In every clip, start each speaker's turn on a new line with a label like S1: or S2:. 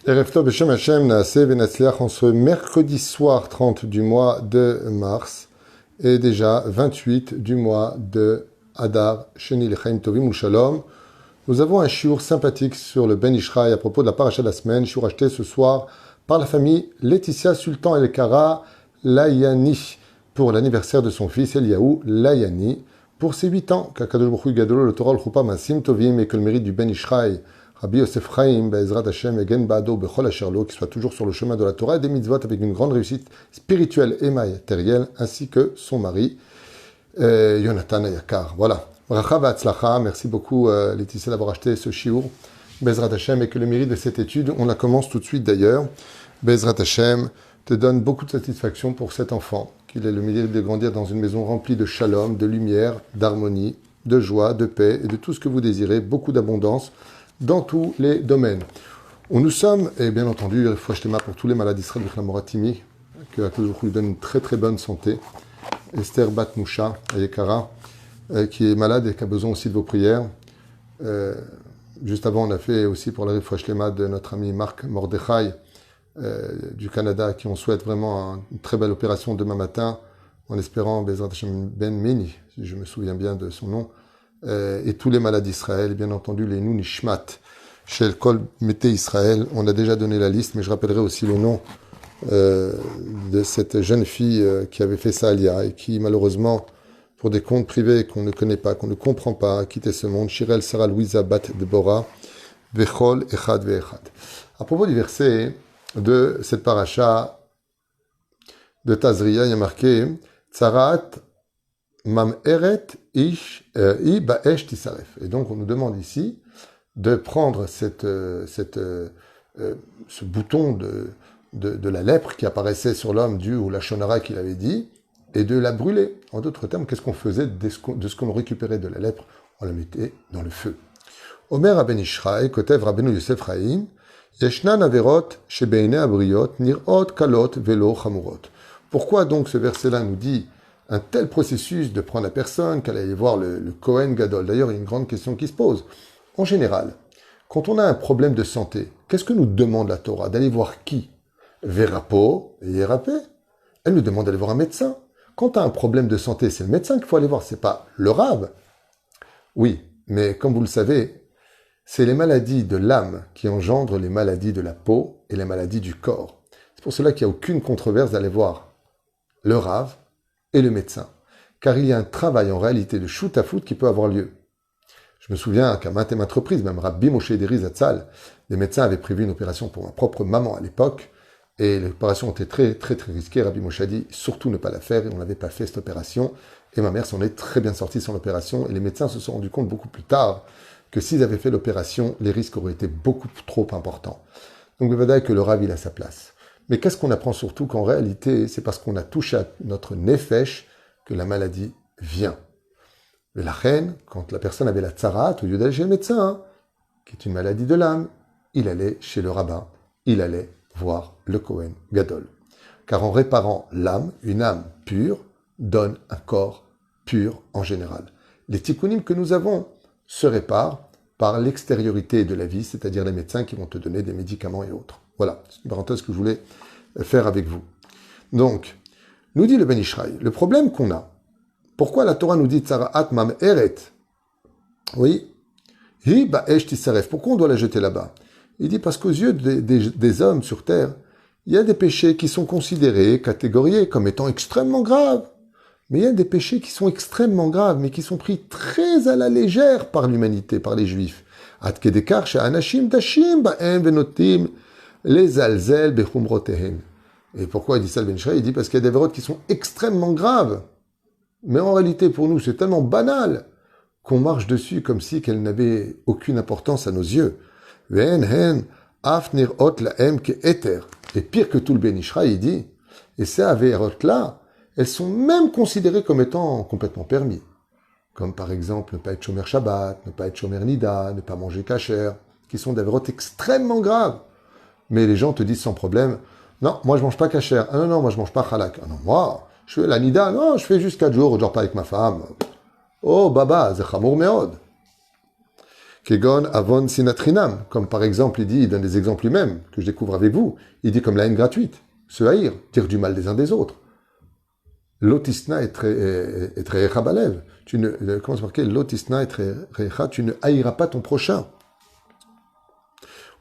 S1: Erev Tov B'Shem Hashem Naaseh V'Natzliach en ce mercredi soir 30 du mois de mars et déjà 28 du mois de Adar, Sheni L'Chaim Tovim ou Shalom. Nous avons un shiur sympathique sur le Ben Ishraï à propos de la paracha de la semaine, shiur acheté ce soir par la famille Laetitia Sultan El-Kara Layani pour l'anniversaire de son fils Eliaou Layani pour ses 8 ans. Qu'Akadosh Baruch Hu Gadol le Torah L'Chupa Masim Tovim et que le mérite du Ben Ishraï Rabbi Yosef Chaim, Be'ezrat Hashem, Egen Ba'ado, Bechol Asherlo, qui soit toujours sur le chemin de la Torah et des mitzvot avec une grande réussite spirituelle et matérielle, ainsi que son mari, Yonatan Ayakar. Voilà. Bracha V'atzlacha, merci beaucoup Laetitia d'avoir acheté ce shiur, Be'ezrat Hashem, et que le mérite de cette étude, on la commence tout de suite d'ailleurs, Be'ezrat Hashem te donne beaucoup de satisfaction pour cet enfant, qu'il ait le mérite de grandir dans une maison remplie de shalom, de lumière, d'harmonie, de joie, de paix et de tout ce que vous désirez, beaucoup d'abondance, dans tous les domaines. Où nous sommes, et bien entendu, Fouachetema pour tous les malades d'Israël, Moratimi, que Akadosh lui donne une très très bonne santé. Esther Bat Moucha, Ayekara, qui est malade et qui a besoin aussi de vos prières. Juste avant, on a fait aussi pour la Fouachetema de notre ami Marc Mordechai du Canada, qui on souhaite vraiment une très belle opération demain matin, en espérant Bezrat Hashem Ben Mini, si je me souviens bien de son nom, et tous les malades d'Israël, bien entendu les Nun Nishmat, Shel Kol Mete Israël. On a déjà donné la liste, mais je rappellerai aussi le nom de cette jeune fille qui avait fait ça Alia et qui malheureusement, pour des comptes privés qu'on ne connaît pas, qu'on ne comprend pas, a quitté ce monde. Shirel Sarah Louisa Bat Deborah, Vechol Echad Veechad. À propos du verset de cette paracha de Tazria, il y a marqué Tzarat Mam Eret Ish I Baesh Tisaref. Et donc on nous demande ici de prendre ce bouton de la lèpre qui apparaissait sur l'homme dû au Lachonara qu'il avait dit et de la brûler. En d'autres termes, qu'est-ce qu'on faisait de ce qu'on récupérait de la lèpre? On la mettait dans le feu. Omer Aben Ishraï, Kotev Rabbeinu Yosef Chaim, Yeshnan Averot Shebeine Abriot Nirot Kalot Velo Chamurot. Pourquoi donc ce verset-là nous dit un tel processus de prendre la personne, qu'elle aille voir le Kohen Gadol? D'ailleurs, il y a une grande question qui se pose. En général, quand on a un problème de santé, qu'est-ce que nous demande la Torah? D'aller voir qui? Verapo et Yerapé. Elle nous demande d'aller voir un médecin. Quand tu as un problème de santé, c'est le médecin qu'il faut aller voir, c'est pas le rave. Oui, mais comme vous le savez, c'est les maladies de l'âme qui engendrent les maladies de la peau et les maladies du corps. C'est pour cela qu'il n'y a aucune controverse d'aller voir le rave et le médecin, car il y a un travail en réalité de shoot à foot qui peut avoir lieu. Je me souviens qu'à maintes et maintes reprises, même Rabbi Moshe Deri Zatzal, les médecins avaient prévu une opération pour ma propre maman à l'époque, et l'opération était très très très risquée. Rabbi Moshe a dit surtout ne pas la faire, et on n'avait pas fait cette opération, et ma mère s'en est très bien sortie sans l'opération, et les médecins se sont rendus compte beaucoup plus tard que s'ils avaient fait l'opération, les risques auraient été beaucoup trop importants. Donc, le est que le Rav, il a sa place. Mais qu'est-ce qu'on apprend surtout? Qu'en réalité, c'est parce qu'on a touché à notre nefesh que la maladie vient. Mais la reine, quand la personne avait la tzarat, au lieu d'aller chez le médecin, qui est une maladie de l'âme, il allait chez le rabbin, il allait voir le Kohen Gadol. Car en réparant l'âme, une âme pure donne un corps pur en général. Les tikkunim que nous avons se réparent par l'extériorité de la vie, c'est-à-dire les médecins qui vont te donner des médicaments et autres. Voilà, c'est une parenthèse que je voulais faire avec vous. Donc, nous dit le Ben Ishraï, le problème qu'on a, pourquoi la Torah nous dit Tsara'at Mam Eret? Oui, Hi Ba'esh Tisaref, pourquoi on doit la jeter là-bas? Il dit parce qu'aux yeux des hommes sur terre, il y a des péchés qui sont considérés, catégoriés comme étant extrêmement graves. Mais il y a des péchés qui sont extrêmement graves, mais qui sont pris très à la légère par l'humanité, par les Juifs. Ad kedekar she'anashim dashim ba'em venotim les alzel bechumrotehem. Et pourquoi il dit ça le Ben Ishraï? Il dit parce qu'il y a des vérotes qui sont extrêmement graves. Mais en réalité, pour nous, c'est tellement banal qu'on marche dessus comme si qu'elles n'avaient aucune importance à nos yeux. Ve'en hen af nirot la'em ke'eter. Et pire que tout le Ben Ishraï, il dit, et ces vérotes-là, elles sont même considérées comme étant complètement permis. Comme par exemple ne pas être shomer Shabbat, ne pas être shomer Nida, ne pas manger kasher, qui sont des vérotes extrêmement graves. Mais les gens te disent sans problème, non, moi je mange pas kasher, ah non, moi je mange pas halak, ah non, moi, je fais la Nida, non, je fais juste 4 jours, je dors pas avec ma femme. Oh, baba, c'est chamour meod. Kegon avon sinatrinam, comme par exemple, il donne des exemples lui-même, que je découvre avec vous. Il dit comme la haine gratuite, se haïr, dire du mal des uns des autres. Lotisna et très balev. Comment c'est marqué? Lotisna et très tu ne haïras pas ton prochain.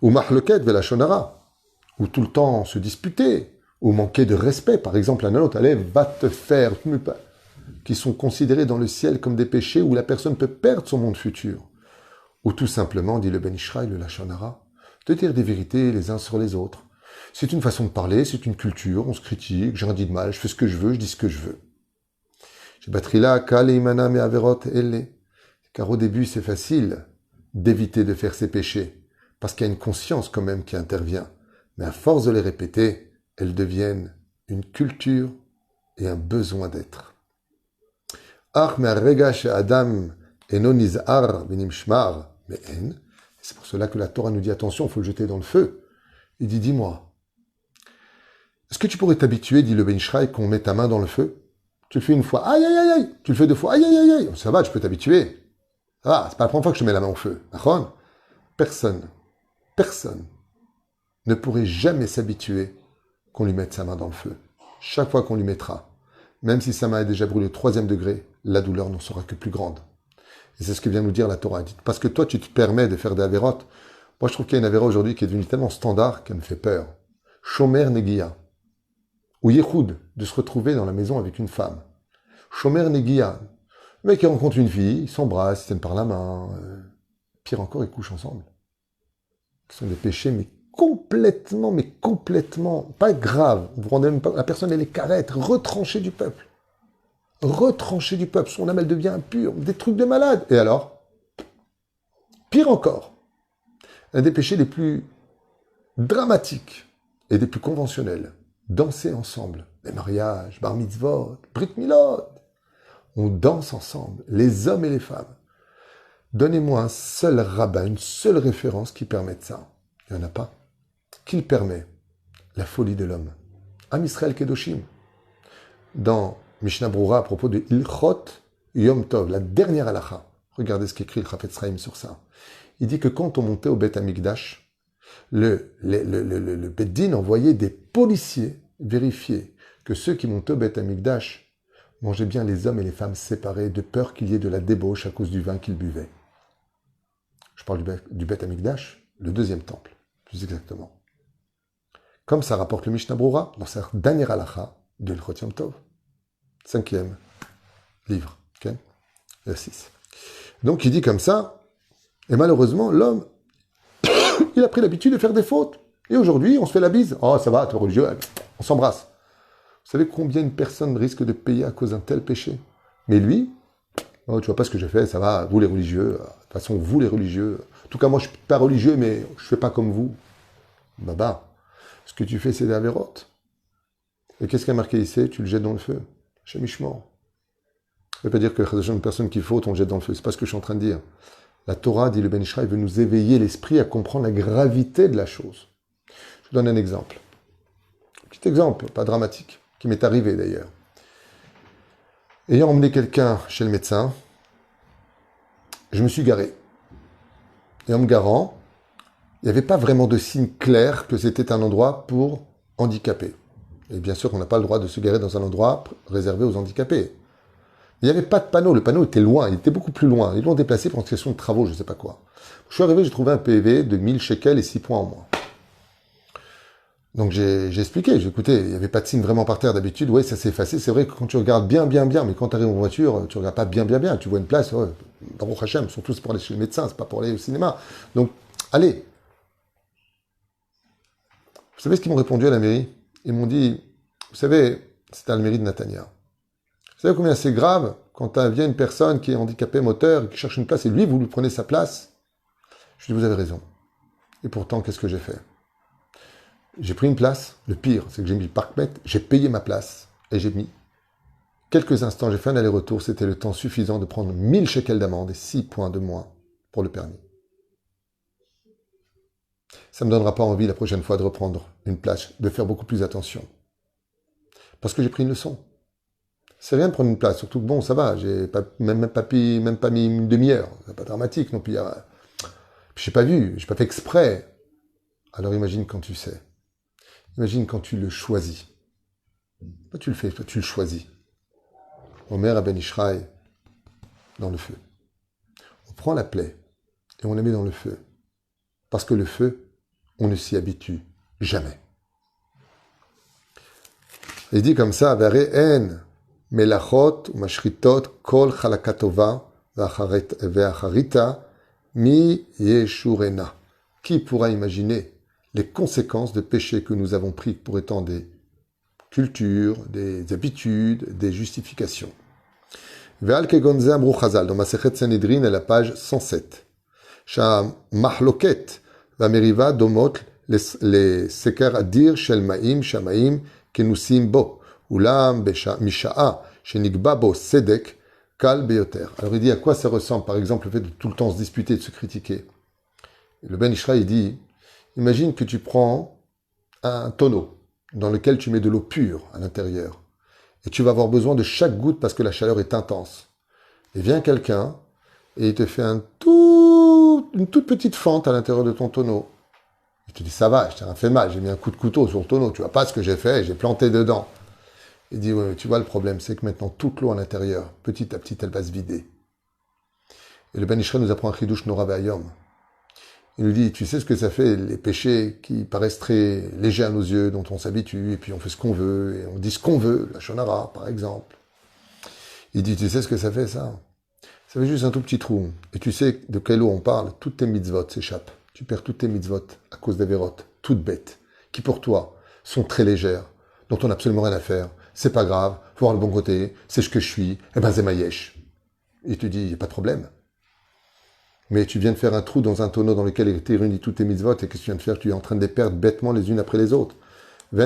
S1: Ou mahleket velashonara, ou tout le temps se disputer, ou manquer de respect. Par exemple, un autre allez, va te faire, qui sont considérés dans le ciel comme des péchés où la personne peut perdre son monde futur. Ou tout simplement, dit le Ben Ishraï, le Lachonara, de dire des vérités les uns sur les autres. C'est une façon de parler, c'est une culture, on se critique, j'ai rien dit de mal, je fais ce que je veux, je dis ce que je veux. J'ai battu là, Kaleimana me averot elle. Car au début, c'est facile d'éviter de faire ces péchés, parce qu'il y a une conscience quand même qui intervient. Mais à force de les répéter, elles deviennent une culture et un besoin d'être. Ach me regash Adam eno nizar benim shmar. Mais c'est pour cela que la Torah nous dit attention, il faut le jeter dans le feu. Il dit, dis-moi, est-ce que tu pourrais t'habituer, dit le Ben Ishraï, qu'on met ta main dans le feu? Tu le fais une fois, aïe, aïe, aïe, aïe. Tu le fais deux fois, aïe, aïe, aïe, aïe. Ça va, tu peux t'habituer. Ça va, c'est pas la première fois que je te mets la main au feu. Personne ne pourrait jamais s'habituer qu'on lui mette sa main dans le feu. Chaque fois qu'on lui mettra, même si sa main est déjà brûlée au 3e degré, la douleur n'en sera que plus grande. Et c'est ce que vient nous dire la Torah. Parce que toi, tu te permets de faire des avérotes. Moi, je trouve qu'il y a une avéra aujourd'hui qui est devenue tellement standard qu'elle me fait peur. Shomer Negia. Ou Yehoud, de se retrouver dans la maison avec une femme. Shomer Negia. Le mec, il rencontre une fille, ils s'embrassent, ils tiennent par la main. Pire encore, ils couchent ensemble. Ce sont des péchés, mais complètement, pas graves. Vous vous rendez même pas, la personne, elle est carrette, retranchée du peuple. Son âme, elle devient impure. Des trucs de malade. Et alors? Pire encore. Un des péchés les plus dramatiques et des plus conventionnels. Danser ensemble. Les mariages, bar mitzvot, brit milot. On danse ensemble, les hommes et les femmes. Donnez-moi un seul rabbin, une seule référence qui permette ça. Il n'y en a pas. Qui le permet? La folie de l'homme. Am Israël Kedoshim. Dans Mishnah Brura, à propos de Ilchot Yom Tov, la dernière halakha. Regardez ce qu'écrit le Chafetz Chaim sur ça. Il dit que quand on montait au Beth Amikdash, le Beddin envoyait des policiers vérifier que ceux qui montaient au Beth Amikdash mangeaient bien les hommes et les femmes séparés de peur qu'il y ait de la débauche à cause du vin qu'ils buvaient. Je parle du Beth Amikdash, le 2e temple, plus exactement. Comme ça rapporte le Mishnah Brura dans sa dernière halakha de Ilchot Yom Tov. 5e livre, okay? Le 6. Donc il dit comme ça, et malheureusement, l'homme, il a pris l'habitude de faire des fautes. Et aujourd'hui, on se fait la bise. Oh, ça va, toi religieux, on s'embrasse. Vous savez combien une personne risque de payer à cause d'un tel péché? Mais lui, oh, tu vois pas ce que j'ai fait, ça va, vous les religieux, de toute façon, vous les religieux, en tout cas, moi, je suis pas religieux, mais je fais pas comme vous. Baba, ce que tu fais, c'est des avérotes. Et qu'est-ce qu'il y a marqué ici? Tu le jettes dans le feu. Chez Mishmor. Ça ne veut pas dire que une personne qui faute, on le jette dans le feu. C'est pas ce que je suis en train de dire. La Torah, dit le Ben Ishraï, veut nous éveiller l'esprit à comprendre la gravité de la chose. Je vous donne un exemple. Un petit exemple, pas dramatique, qui m'est arrivé d'ailleurs. Ayant emmené quelqu'un chez le médecin, je me suis garé. Et en me garant, il n'y avait pas vraiment de signe clair que c'était un endroit pour handicapés. Et bien sûr, on n'a pas le droit de se garer dans un endroit réservé aux handicapés. Il n'y avait pas de panneau. Le panneau était loin. Il était beaucoup plus loin. Ils l'ont déplacé pour une question de travaux, je ne sais pas quoi. Je suis arrivé, j'ai trouvé un PV de 1000 shekels et 6 points en moins. Donc j'ai expliqué. J'ai écouté, il n'y avait pas de signe vraiment par terre d'habitude. Oui, ça s'est effacé. C'est vrai que quand tu regardes bien, mais quand tu arrives en voiture, tu ne regardes pas bien. Tu vois une place, Baruch Hashem, ils sont tous pour aller chez le médecin, c'est pas pour aller au cinéma. Donc, allez. Vous savez ce qu'ils m'ont répondu à la mairie? Ils m'ont dit, vous savez, c'était à la mairie de Natania. Vous savez combien c'est grave quand vient une personne qui est handicapée moteur et qui cherche une place et lui, vous lui prenez sa place? Je dis, vous avez raison. Et pourtant, qu'est-ce que j'ai fait? J'ai pris une place. Le pire, c'est que j'ai mis le parc-mètre, j'ai payé ma place et j'ai mis quelques instants, j'ai fait un aller-retour. C'était le temps suffisant de prendre 1000 shekels d'amende et 6 points de moins pour le permis. Ça ne me donnera pas envie la prochaine fois de reprendre une place, de faire beaucoup plus attention. Parce que j'ai pris une leçon. C'est rien de prendre une place, surtout que bon, ça va, j'ai même pas mis une demi-heure, c'est pas dramatique non plus. Puis j'ai pas vu, j'ai pas fait exprès. Alors imagine quand tu sais. Imagine quand tu le choisis. Pas tu le fais, toi tu le choisis. Omer à Ben Ishraï, dans le feu. On prend la plaie et on la met dans le feu. Parce que le feu, on ne s'y habitue jamais. Il dit comme ça, Ve'en melachot ou mashritot kol chalakatova ve'acharita mi yeshurena. Qui pourra imaginer les conséquences de péchés que nous avons pris pour étant des cultures, des habitudes, des justifications. Ve'al kegonze amru chazal, dans Masechet Sanhedrin, à la page 107. Sham mahloket va'meriva domot les seker adir shel ma'im shamaim kenusim bo ulam misha'a shenigba bo sedek kal beyoter. Alors il dit à quoi ça ressemble, par exemple, le fait de tout le temps se disputer, de se critiquer. Le Ben Ishraï dit, imagine que tu prends un tonneau dans lequel tu mets de l'eau pure à l'intérieur et tu vas avoir besoin de chaque goutte parce que la chaleur est intense. Et vient quelqu'un et il te fait une toute petite fente à l'intérieur de ton tonneau. Il te dit, ça va, je t'ai rien fait mal, j'ai mis un coup de couteau sur le tonneau, tu vois pas ce que j'ai fait, j'ai planté dedans. Il dit, ouais, tu vois, le problème, c'est que maintenant, toute l'eau à l'intérieur, petit à petit, elle va se vider. Et le Ben Ishraï nous apprend un chidouche Nora Ve'ayom. Il nous dit, tu sais ce que ça fait, les péchés qui paraissent très légers à nos yeux, dont on s'habitue, et puis on fait ce qu'on veut, et on dit ce qu'on veut, la shonara, par exemple. Il dit, tu sais ce que ça fait, ça? Ça fait juste un tout petit trou. Et tu sais de quelle eau on parle? Toutes tes mitzvot s'échappent. Tu perds toutes tes mitzvot à cause d'Averot, toutes bêtes, qui pour toi sont très légères, dont on n'a absolument rien à faire. C'est pas grave, faut voir le bon côté, c'est ce que je suis, eh ben c'est maïesh. Et tu dis, il n'y a pas de problème. Mais tu viens de faire un trou dans un tonneau dans lequel étaient réunis toutes tes mitzvot, et qu'est-ce que tu viens de faire? Tu es en train de les perdre bêtement les unes après les autres. Et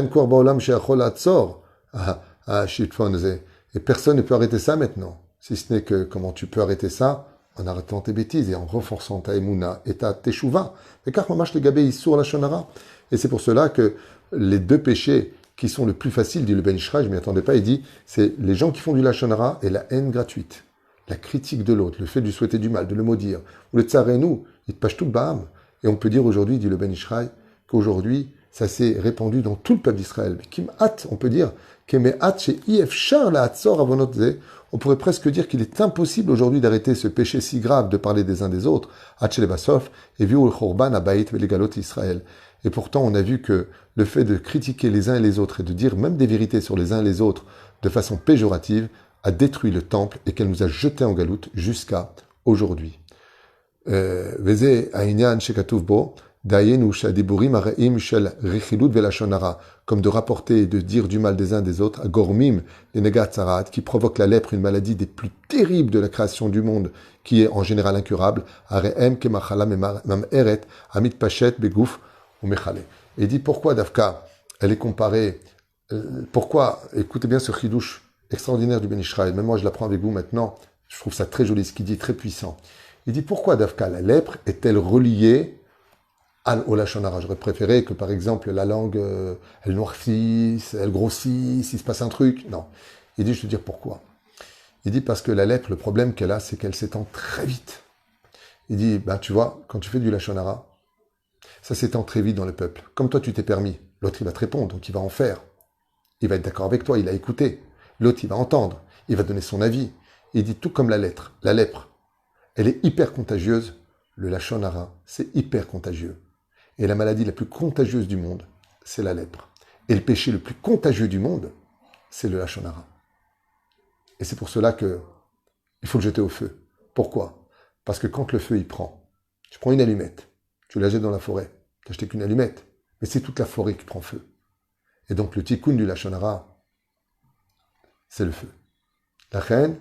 S1: personne ne peut arrêter ça maintenant. Si ce n'est que comment tu peux arrêter ça? En arrêtant tes bêtises et en renforçant ta émouna et ta teshuva. Et car mamash le gabé issour la shonara. Et c'est pour cela que les deux péchés qui sont le plus faciles, dit le Ben Ishraï, je ne m'y attendais pas, il dit, c'est les gens qui font du lachonara et la haine gratuite. La critique de l'autre, le fait de lui souhaiter du mal, de le maudire. Ou le tsarenou, il te pâche tout le baham. Et on peut dire aujourd'hui, dit le Ben Ishraï, qu'aujourd'hui, ça s'est répandu dans tout le peuple d'Israël. Mais kim hat, on peut dire, on pourrait presque dire qu'il est impossible aujourd'hui d'arrêter ce péché si grave de parler des uns des autres. Et pourtant, on a vu que le fait de critiquer les uns et les autres et de dire même des vérités sur les uns et les autres de façon péjorative a détruit le temple et qu'elle nous a jetés en galoute jusqu'à aujourd'hui. Comme de rapporter et de dire du mal des uns des autres, à Gormim, les Negatzarat, qui provoque la lèpre, une maladie des plus terribles de la création du monde, qui est en général incurable, Areem, Kemachala, Mam Eret, Amit Pachet, Begouf, ou Mechale. Et dit pourquoi Dafka, elle est comparée, pourquoi, écoutez bien ce chidouche extraordinaire du Ben Ishraï, même moi je l'apprends avec vous maintenant, je trouve ça très joli, ce qu'il dit, très puissant. Il dit pourquoi Dafka, la lèpre, est-elle reliée au lachonara? J'aurais préféré que, par exemple, la langue, elle noircisse, elle grossisse, il se passe un truc. Non. Il dit, je vais te dire pourquoi. Il dit parce que la lèpre, le problème qu'elle a, c'est qu'elle s'étend très vite. Il dit, ben, tu vois, quand tu fais du lachonara, ça s'étend très vite dans le peuple. Comme toi, tu t'es permis. L'autre, il va te répondre, donc il va en faire. Il va être d'accord avec toi, il a écouté. L'autre, il va entendre. Il va donner son avis. Il dit, tout comme la lèpre, elle est hyper contagieuse. Le lachonara, c'est hyper contagieux. Et la maladie la plus contagieuse du monde, c'est la lèpre. Et le péché le plus contagieux du monde, c'est le lachonara. Et c'est pour cela que il faut le jeter au feu. Pourquoi? Parce que quand le feu il prend, tu prends une allumette, tu la jettes dans la forêt, tu n'as acheté qu'une allumette, mais c'est toute la forêt qui prend feu. Et donc le tikkun du lachonara, c'est le feu. La reine,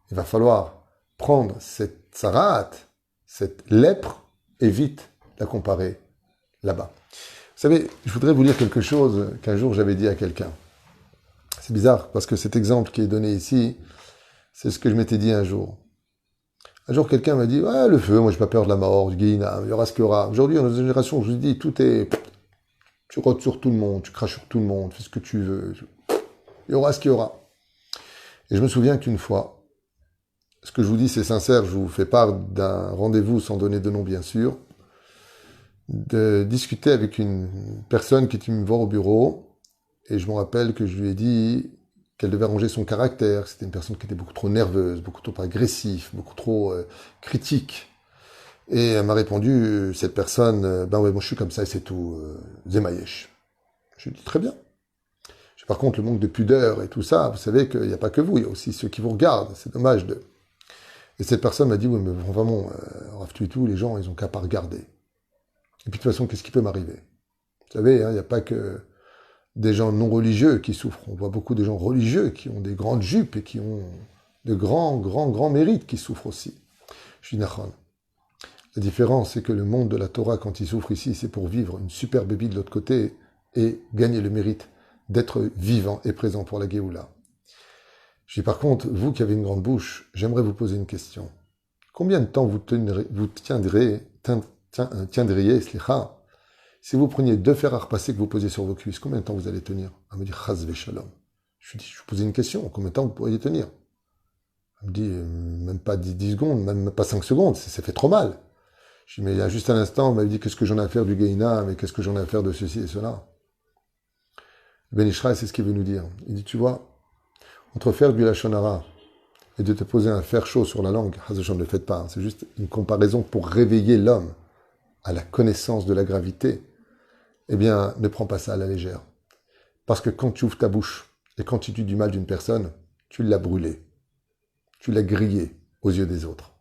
S1: il va falloir prendre cette sarat, cette lèpre, et vite la comparer là-bas. Vous savez, je voudrais vous lire quelque chose qu'un jour j'avais dit à quelqu'un. C'est bizarre, parce que cet exemple qui est donné ici, c'est ce que je m'étais dit un jour. Un jour, quelqu'un m'a dit, ouais, le feu, moi j'ai pas peur de la mort, du guéhinam, il y aura ce qu'il y aura. Aujourd'hui, dans notre génération, je vous dis, tout est... Tu rôdes sur tout le monde, tu craches sur tout le monde, fais ce que tu veux. Il y aura ce qu'il y aura. Et je me souviens qu'une fois, ce que je vous dis, c'est sincère, je vous fais part d'un rendez-vous sans donner de nom, bien sûr. de discuter avec une personne qui était venue me voir au bureau, et je me rappelle que je lui ai dit qu'elle devait ranger son caractère, c'était une personne qui était beaucoup trop nerveuse, beaucoup trop agressive, beaucoup trop critique. Et elle m'a répondu, cette personne, ben ouais, moi je suis comme ça et c'est tout, Zemayesh. Je lui ai dit, très bien. Par contre, le manque de pudeur et tout ça, vous savez qu'il n'y a pas que vous, il y a aussi ceux qui vous regardent, c'est dommage de... Et cette personne m'a dit, oui, mais vraiment, Rav Tuitou, les gens, ils ont qu'à pas regarder. Et puis de toute façon, qu'est-ce qui peut m'arriver? Vous savez, hein, il n'y a pas que des gens non religieux qui souffrent. On voit beaucoup de gens religieux qui ont des grandes jupes et qui ont de grands mérites qui souffrent aussi. Je suis Nachon. La différence, c'est que le monde de la Torah, quand il souffre ici, c'est pour vivre une superbe vie de l'autre côté et gagner le mérite d'être vivant et présent pour la Géoula. Je dis par contre, vous qui avez une grande bouche, j'aimerais vous poser une question. Combien de temps vous tiendriez, si vous preniez 2 fers à repasser que vous posiez sur vos cuisses, combien de temps vous allez tenir? Elle me dit, Chaz Shalom. Je lui dis, je vous posais une question, combien de temps vous pourriez tenir? Elle me dit, même pas 10 secondes, même pas 5 secondes, ça fait trop mal. Je dis, mais il y a juste un instant, on m'avait dit, qu'est-ce que j'en ai à faire du Geïna, mais qu'est-ce que j'en ai à faire de ceci et cela? Ben Ishraï, c'est ce qu'il veut nous dire. Il dit, tu vois, entre faire du Lachon Hara et de te poser un fer chaud sur la langue, Hazeshon ne le faites pas, hein, c'est juste une comparaison pour réveiller l'homme à la connaissance de la gravité, eh bien, ne prends pas ça à la légère. Parce que quand tu ouvres ta bouche et quand tu dis du mal d'une personne, tu l'as brûlé, tu l'as grillé aux yeux des autres.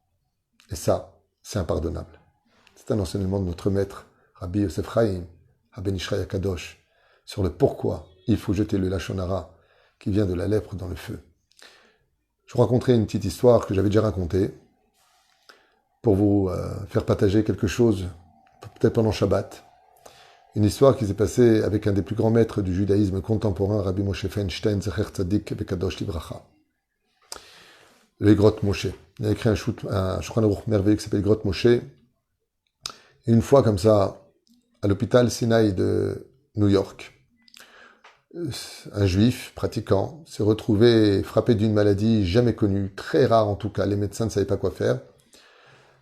S1: Et ça, c'est impardonnable. C'est un enseignement de notre maître, Rabbi Yosef Chaim, à Ben Ishraï Kadosh, sur le pourquoi il faut jeter le Lachon Hara qui vient de la lèpre dans le feu. Je vous raconterai une petite histoire que j'avais déjà racontée pour vous faire partager quelque chose, peut-être pendant Shabbat. Une histoire qui s'est passée avec un des plus grands maîtres du judaïsme contemporain, Rabbi Moshe Feinstein, Zecher Tzadik Bekadosh Livracha. Les grottes Moshe. Il a écrit un Shulchan Aruch merveilleux qui s'appelle Grotte Moshe. Et une fois comme ça, à l'hôpital Sinai de New York, un juif pratiquant s'est retrouvé frappé d'une maladie jamais connue, très rare en tout cas, les médecins ne savaient pas quoi faire.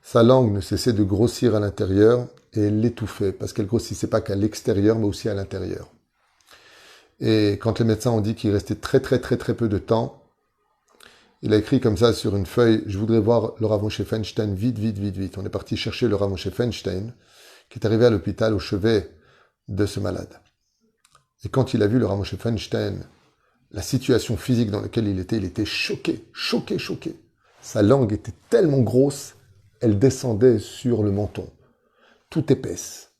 S1: Sa langue ne cessait de grossir à l'intérieur et elle l'étouffait, parce qu'elle grossissait pas qu'à l'extérieur, mais aussi à l'intérieur. Et quand les médecins ont dit qu'il restait très peu de temps, il a écrit comme ça sur une feuille, je voudrais voir le Rav Moshe Feinstein vite. On est parti chercher le Rav Moshe Feinstein, qui est arrivé à l'hôpital au chevet de ce malade. Et quand il a vu le Rav Moshe Feinstein, la situation physique dans laquelle il était choqué. Sa langue était tellement grosse, elle descendait sur le menton, tout épaisse.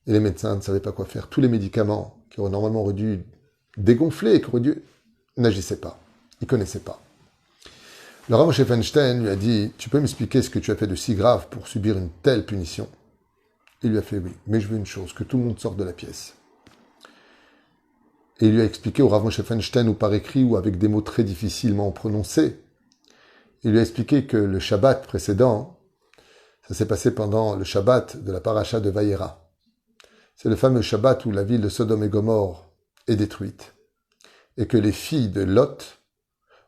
S1: Et les médecins ne savaient pas quoi faire. Tous les médicaments qui auraient dû dégonfler, n'agissaient pas. Ils ne connaissaient pas. Le Rav Moshe Feinstein lui a dit, tu peux m'expliquer ce que tu as fait de si grave pour subir une telle punition? Il lui a fait oui, mais je veux une chose, que tout le monde sorte de la pièce. Et il lui a expliqué au Rav Moshe Feinstein, ou par écrit, ou avec des mots très difficilement prononcés, il lui a expliqué que le Shabbat précédent, ça s'est passé pendant le Shabbat de la paracha de Vayera. C'est le fameux Shabbat où la ville de Sodome et Gomorre est détruite, et que les filles de Lot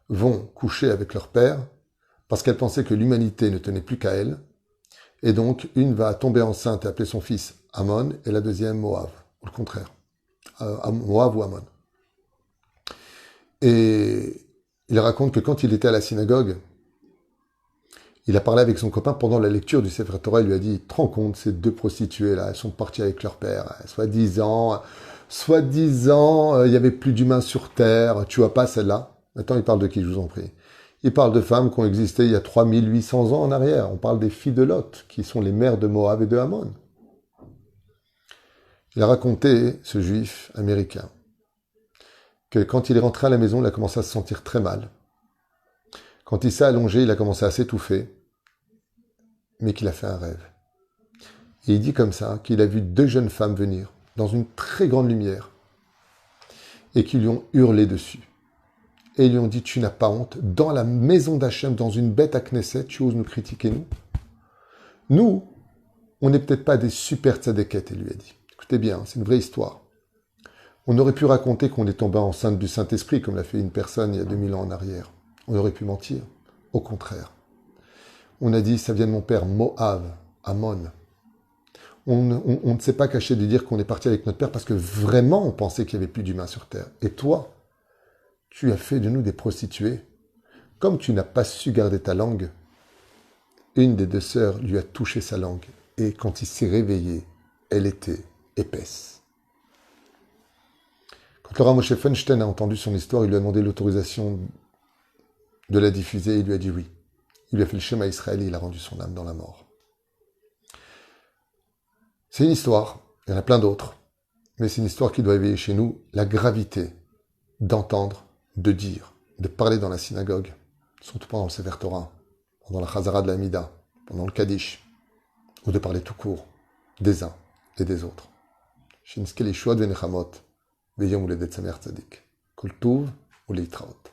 S1: vont coucher avec leur père, parce qu'elles pensaient que l'humanité ne tenait plus qu'à elles, et donc une va tomber enceinte et appeler son fils Ammon, et la deuxième Moab, ou le contraire. Moab ou Ammon. Et il raconte que quand il était à la synagogue, il a parlé avec son copain pendant la lecture du Sefer Torah, il lui a dit, te rends compte, ces 2 prostituées-là, elles sont parties avec leur père, soi-disant, il n'y avait plus d'humains sur terre, tu vois pas celle-là? Maintenant, il parle de qui, je vous en prie? Il parle de femmes qui ont existé il y a 3800 ans en arrière. On parle des filles de Lot, qui sont les mères de Moab et de Ammon. Il a raconté, ce juif américain, que quand il est rentré à la maison, il a commencé à se sentir très mal. Quand il s'est allongé, il a commencé à s'étouffer, mais qu'il a fait un rêve. Et il dit comme ça qu'il a vu 2 jeunes femmes venir dans une très grande lumière et qui lui ont hurlé dessus. Et ils lui ont dit, tu n'as pas honte, dans la maison d'Hachem, dans une bête à Knesset, tu oses nous critiquer, nous? Nous, on n'est peut-être pas des super tzadékettes, il lui a dit. Écoutez bien, c'est une vraie histoire. On aurait pu raconter qu'on est tombé enceinte du Saint-Esprit, comme l'a fait une personne il y a 2000 ans en arrière. On aurait pu mentir. Au contraire. On a dit, ça vient de mon père Moab, Ammon. On ne s'est pas caché de dire qu'on est parti avec notre père parce que vraiment on pensait qu'il n'y avait plus d'humains sur terre. Et toi, tu as fait de nous des prostituées. Comme tu n'as pas su garder ta langue, une des deux sœurs lui a touché sa langue. Et quand il s'est réveillé, elle était épaisse. Quand le Rav Moshe Feinstein a entendu son histoire, il lui a demandé l'autorisation de la diffuser et il lui a dit oui. Il lui a fait le schéma Israël et il a rendu son âme dans la mort. C'est une histoire, il y en a plein d'autres, mais c'est une histoire qui doit éveiller chez nous la gravité d'entendre, de dire, de parler dans la synagogue, surtout pendant le Sefer Torah, pendant la Chazara de la Mida, pendant le Kaddish, ou de parler tout court des uns et des autres. Shinske Lishuad Venechamot, Veyom Uledet Samer Tzadik, Kol Tuv ou Leitraot.